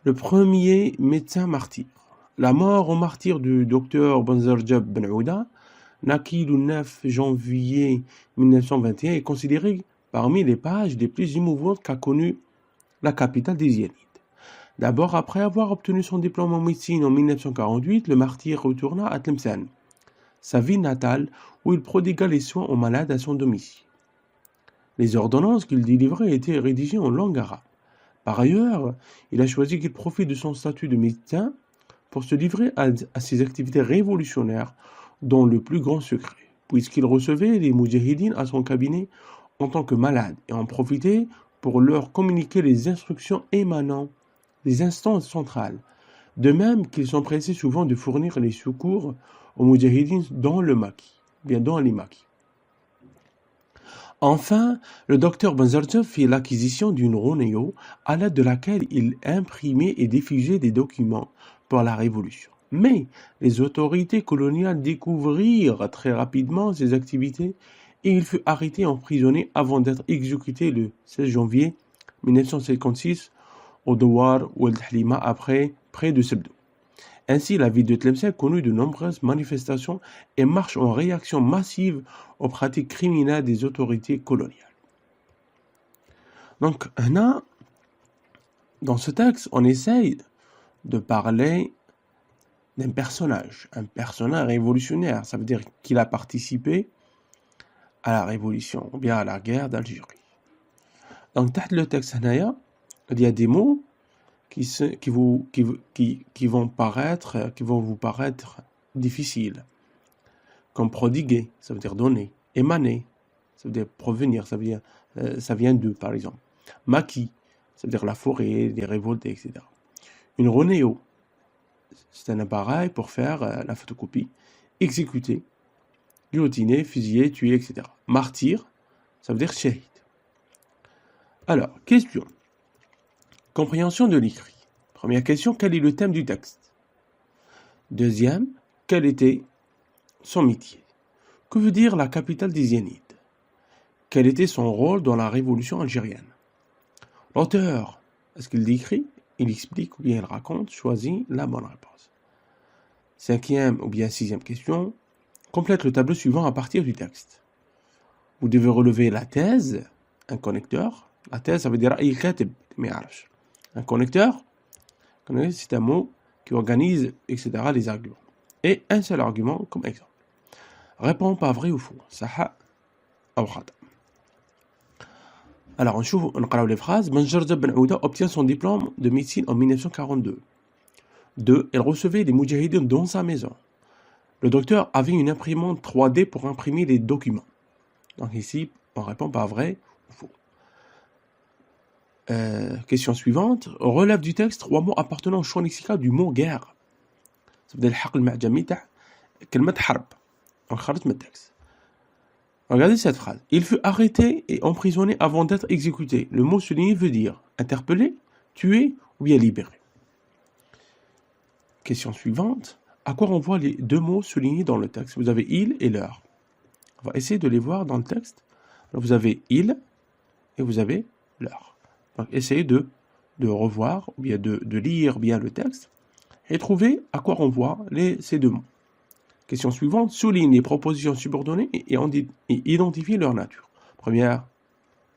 Le premier médecin martyr. La mort au martyr du docteur Banzarjab Ben Ouda, naquit le 9 janvier 1921, est considéré parmi les pages les plus émouvantes qu'a connues la capitale des Zianides. D'abord, après avoir obtenu son diplôme en médecine en 1948, le martyr retourna à Tlemcen, sa ville natale, où il prodigua les soins aux malades à son domicile. Les ordonnances qu'il délivrait étaient rédigées en langue arabe. Par ailleurs, il a choisi qu'il profite de son statut de médecin pour se livrer à ses activités révolutionnaires dans le plus grand secret, puisqu'il recevait les moudjahidines à son cabinet en tant que malade et en profitait pour leur communiquer les instructions émanant des instances centrales, de même qu'ils s'empressaient souvent de fournir les secours aux moudjahidines dans les maquis. Enfin, le docteur Banzarjab fit l'acquisition d'une Ronéo à l'aide de laquelle il imprimait et diffusait des documents pour la Révolution. Mais les autorités coloniales découvrirent très rapidement ses activités et il fut arrêté et emprisonné avant d'être exécuté le 16 janvier 1956 au Douar ou al-Tahlima après près de Sebdou. Ainsi, la ville de Tlemcen connut de nombreuses manifestations et marches en réaction massive aux pratiques criminelles des autorités coloniales. Donc, dans ce texte, on essaye de parler d'un personnage, un personnage révolutionnaire. Ça veut dire qu'il a participé à la révolution, ou bien à la guerre d'Algérie. Donc, dans le texte, il y a des mots qui vont vous paraître difficiles, comme prodiguer, ça veut dire donner, émaner, ça veut dire provenir, ça vient d'eux, par exemple. Maquis, ça veut dire la forêt, les révoltes, etc. Une ronéo, c'est un appareil pour faire la photocopie. Exécuter, guillotiner, fusiller, tuer, etc. Martyr, ça veut dire shahid. Alors, question. Compréhension de l'écrit. Première question, quel est le thème du texte? Deuxième, quel était son métier? Que veut dire la capitale des Zianides? Quel était son rôle dans la révolution algérienne? L'auteur, est-ce qu'il décrit, il explique ou bien il raconte? Choisit la bonne réponse. Cinquième ou bien sixième question, complète le tableau suivant à partir du texte. Vous devez relever la thèse, un connecteur. La thèse, ça veut dire un connecteur, c'est un mot qui organise, etc., les arguments. Et un seul argument comme exemple. Réponds pas vrai ou faux. Saha ou khata. Alors, on regarde les phrases. Banzarjab Ben Ouda obtient son diplôme de médecine en 1942. 2. Elle recevait les moudjahidines dans sa maison. Le docteur avait une imprimante 3D pour imprimer les documents. Donc ici, on répond pas vrai ou faux. Question suivante. Relève du texte 3 mots appartenant au champ lexical du mot guerre. Ça veut dire الحق المعجمي تاع كلمة حرب. On خرج من texte. Regardez cette phrase. Il fut arrêté et emprisonné avant d'être exécuté. Le mot souligné veut dire interpellé, tué ou bien libéré. Question suivante. À quoi renvoient les deux mots soulignés dans le texte? Vous avez il et leur. On va essayer de les voir dans le texte. Alors vous avez il et vous avez leur. Donc essayez de revoir ou bien de lire bien le texte et trouver à quoi renvoient ces deux mots. Question suivante, souligne les propositions subordonnées et identifie leur nature. Première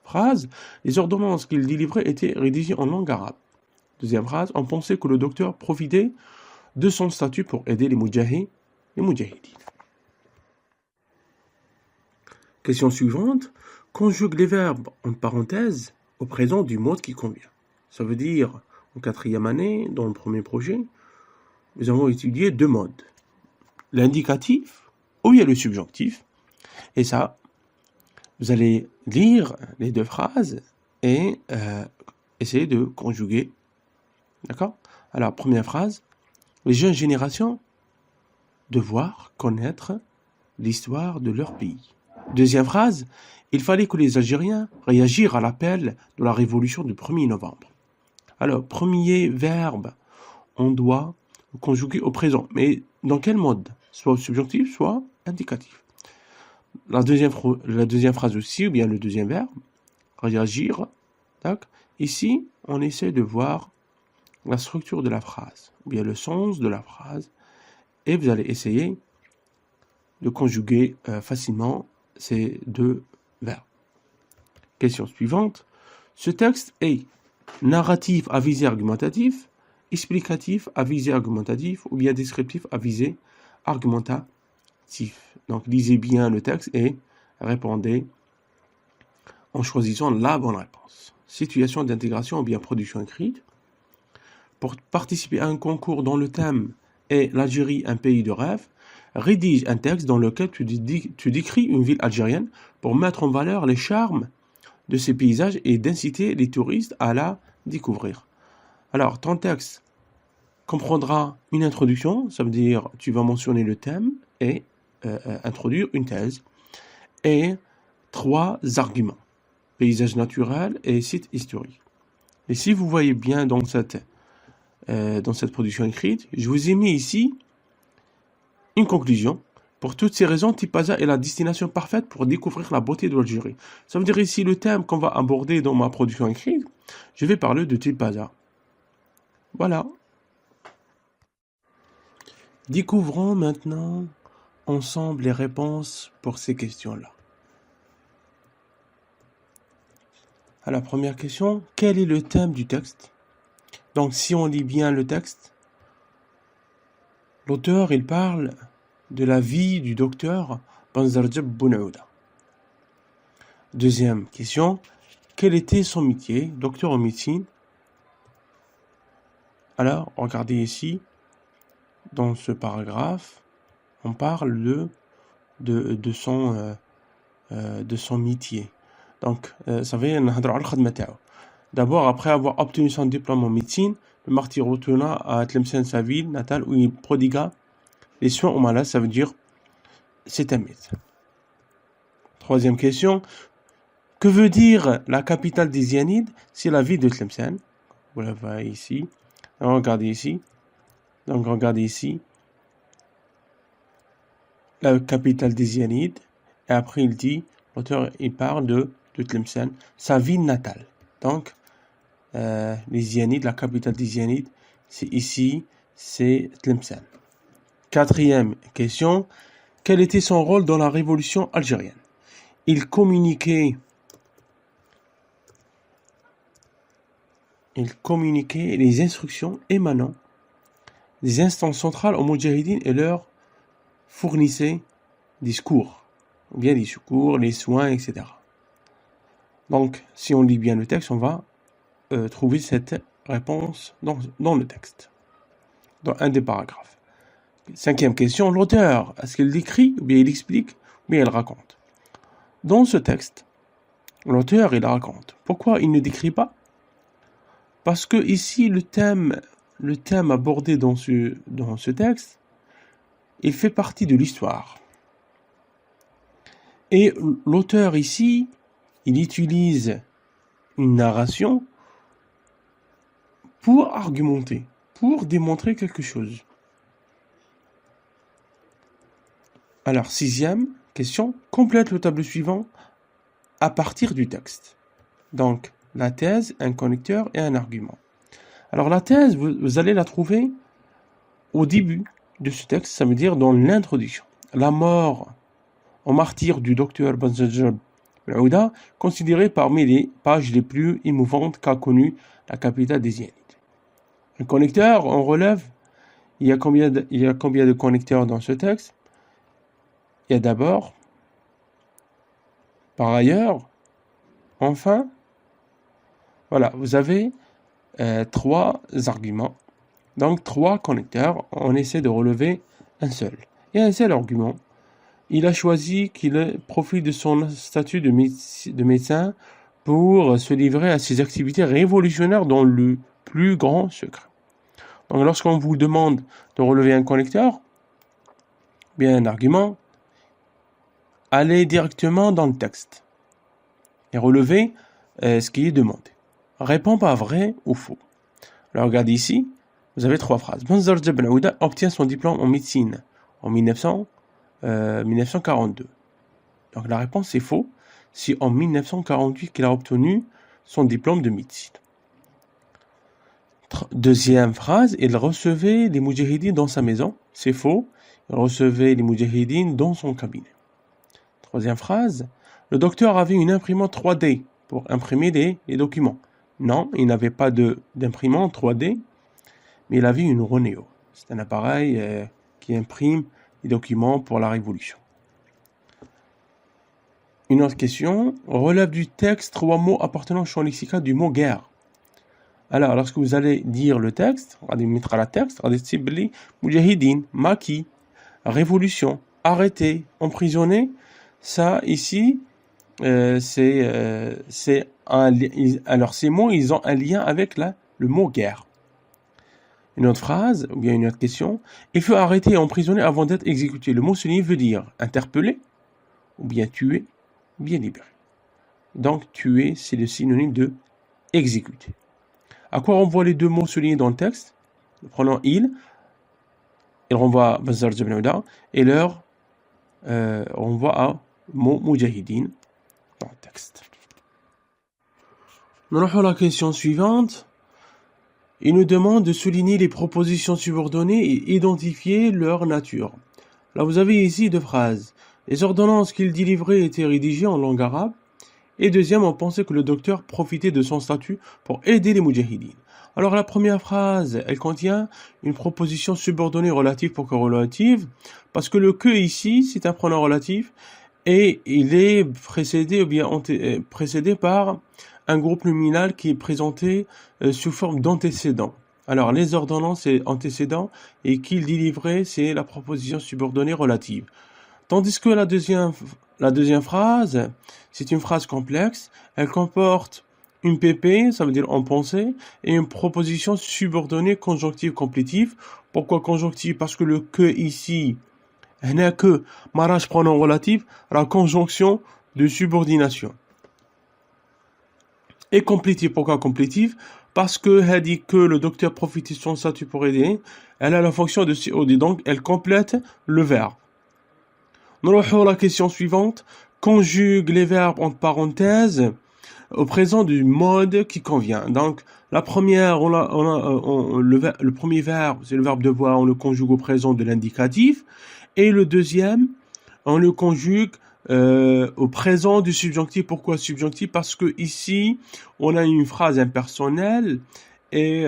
phrase, les ordonnances qu'il délivrait étaient rédigées en langue arabe. Deuxième phrase, on pensait que le docteur profitait de son statut pour aider les moudjahidines. Question suivante, conjugue les verbes en parenthèse au présent du mode qui convient. Ça veut dire, en 4e année, dans le premier projet, nous avons étudié 2 modes. L'indicatif, où il y a le subjonctif, et ça, vous allez lire les 2 phrases et essayer de conjuguer. D'accord? Alors, première phrase, les jeunes générations devoir connaître l'histoire de leur pays. Deuxième phrase, il fallait que les Algériens réagissent à l'appel de la révolution du 1er novembre. Alors, premier verbe, on doit conjuguer au présent. Mais dans quel mode? Soit au subjonctif, soit indicatif. La deuxième phrase aussi, ou bien le deuxième verbe, réagir. Ici, on essaie de voir la structure de la phrase, ou bien le sens de la phrase, et vous allez essayer de conjuguer facilement ces deux verbes. Question suivante. Ce texte est narratif à visée argumentatif, explicatif à visée argumentatif, ou bien descriptif à visée argumentatif. Donc lisez bien le texte et répondez en choisissant la bonne réponse. Situation d'intégration ou bien production écrite. Pour participer à un concours dont le thème est l'Algérie, un pays de rêve, rédige un texte dans lequel tu décris une ville algérienne pour mettre en valeur les charmes de ces paysages et d'inciter les touristes à la découvrir. Alors, ton texte comprendra une introduction, ça veut dire tu vas mentionner le thème et introduire une thèse, et 3 arguments, paysage naturel et site historique. Et si vous voyez bien dans cette production écrite, je vous ai mis ici une conclusion. Pour toutes ces raisons, Tipaza est la destination parfaite pour découvrir la beauté de l'Algérie. Ça veut dire ici le thème qu'on va aborder dans ma production écrite, je vais parler de Tipaza. Voilà. Découvrons maintenant ensemble les réponses pour ces questions-là. À la première question, quel est le thème du texte? Donc si on lit bien le texte, l'auteur il parle de la vie du docteur Banzarjab Bounouda. Deuxième question, quel était son métier, docteur en médecine? Alors, regardez ici, dans ce paragraphe, on parle de son métier. Donc, ça veut dire, d'abord, après avoir obtenu son diplôme en médecine, le martyr retourna à Tlemcen, sa ville natale, où il prodigua les soins aux malades, ça veut dire c'est un médecin. Troisième question, que veut dire la capitale des Zianides? C'est la ville de Tlemcen. Vous la voyez ici. Alors, regardez ici. Donc, regardez ici. La capitale des Zianides. Et après, il dit, l'auteur, il parle de Tlemcen, sa ville natale. Donc, les Zianides, la capitale des Zianides, c'est ici, c'est Tlemcen. Quatrième question, quel était son rôle dans la révolution algérienne? Il communiquait les instructions émanant des instances centrales aux Moudjahidines et leur fournissait des secours, ou bien des secours, les soins, etc. Donc, si on lit bien le texte, on va trouver cette réponse dans le texte, dans un des paragraphes. Cinquième question, l'auteur, est-ce qu'il décrit, ou bien il explique, ou bien il raconte? Dans ce texte, l'auteur, il raconte. Pourquoi il ne décrit pas? Parce que ici, le thème abordé dans ce texte, il fait partie de l'histoire. Et l'auteur ici, il utilise une narration pour argumenter, pour démontrer quelque chose. Alors, sixième question, complète le tableau suivant à partir du texte. Donc, la thèse, un connecteur et un argument. Alors, la thèse, vous allez la trouver au début de ce texte, ça veut dire dans l'introduction. La mort en martyr du docteur Banzarjab Bounouda, considérée parmi les pages les plus émouvantes qu'a connues la capitale des Zianides. Un connecteur, on relève, il y a combien de connecteurs dans ce texte? Il y a d'abord, par ailleurs, enfin, voilà, vous avez 3 arguments, donc 3 connecteurs, on essaie de relever un seul. Et un seul argument, il a choisi qu'il profite de son statut de médecin pour se livrer à ses activités révolutionnaires dans le plus grand secret. Donc lorsqu'on vous demande de relever un connecteur, bien un argument, allez directement dans le texte et relevez ce qui est demandé. Réponds pas vrai ou faux. Alors regardez ici, vous avez 3 phrases. Banzarjab Bounouda obtient son diplôme en médecine en 1942. Donc la réponse est faux. C'est en 1948 qu'il a obtenu son diplôme de médecine. Deuxième phrase, il recevait les moudjahidines dans sa maison. C'est faux. Il recevait les moudjahidines dans son cabinet. Troisième phrase, le docteur avait une imprimante 3D pour imprimer les documents. Non, il n'avait pas d'imprimante 3D, mais il avait une Ronéo. C'est un appareil qui imprime les documents pour la Révolution. Une autre question, relève du texte 3 mots appartenant au champ lexical du mot guerre. Alors, lorsque vous allez dire le texte, on va mettre à la texte, on va dire Moudjahidine, maquis, révolution, arrêté, emprisonné. Ça, ici, alors ces mots, ils ont un lien avec le mot guerre. Une autre phrase, ou bien une autre question, il fut arrêté et emprisonné avant d'être exécuté. Le mot souligné veut dire interpellé, ou bien tué, ou bien libéré. Donc, tuer, c'est le synonyme de exécuter. À quoi renvoient les deux mots soulignés dans le texte? Le pronom il renvoie à Bazar Jabnouda, et leur renvoie à mot Moudjahidine dans le texte. Nous allons à la question suivante. Il nous demande de souligner les propositions subordonnées et identifier leur nature. Là, vous avez ici deux phrases. Les ordonnances qu'il délivrait étaient rédigées en langue arabe. Et deuxième, on pensait que le docteur profitait de son statut pour aider les moudjahidines. Alors la première phrase, elle contient une proposition subordonnée relative. Pourquoi relative? Parce que le que ici, c'est un pronom relatif et il est précédé par un groupe nominal qui est présenté sous forme d'antécédent. Alors les ordonnances, c'est antécédent et qu'il délivrait, c'est la proposition subordonnée relative. Tandis que la deuxième phrase, c'est une phrase complexe. Elle comporte une PP, ça veut dire en pensée, et une proposition subordonnée conjonctive complétive. Pourquoi conjonctive? Parce que le que ici n'est que mariage pronom relatif, la conjonction de subordination. Et complétive, pourquoi complétive? Parce que elle dit que le docteur profite de son statut pour aider, elle a la fonction de COD, donc elle complète le verbe. Nous allons à la question suivante. Conjugue les verbes entre parenthèses au présent du mode qui convient. Donc, la première, le premier verbe, c'est le verbe devoir, on le conjugue au présent de l'indicatif. Et le deuxième, on le conjugue au présent du subjonctif. Pourquoi subjonctif? Parce que ici, on a une phrase impersonnelle et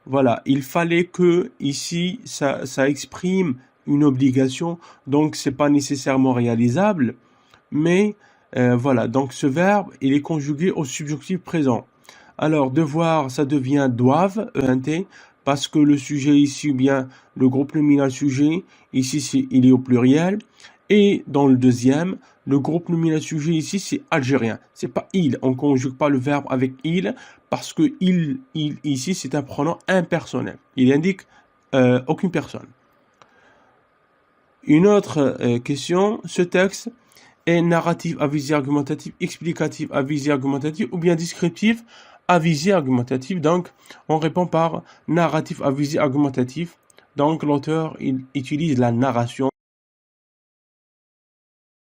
voilà, il fallait que ici, ça exprime une obligation, donc c'est pas nécessairement réalisable, mais voilà, donc ce verbe, il est conjugué au subjonctif présent. Alors, devoir, ça devient doivent, ENT, parce que le sujet ici, ou bien le groupe nominal sujet, ici, il est au pluriel. Et dans le deuxième, le groupe nominal sujet ici, c'est algérien. C'est pas il. On conjugue pas le verbe avec il, parce que il ici, c'est un pronom impersonnel. Il indique aucune personne. Une autre question, ce texte est narratif à visée argumentative, explicatif à visée argumentative ou bien descriptif à visée argumentative. Donc, on répond par narratif à visée argumentative. Donc, l'auteur il utilise la narration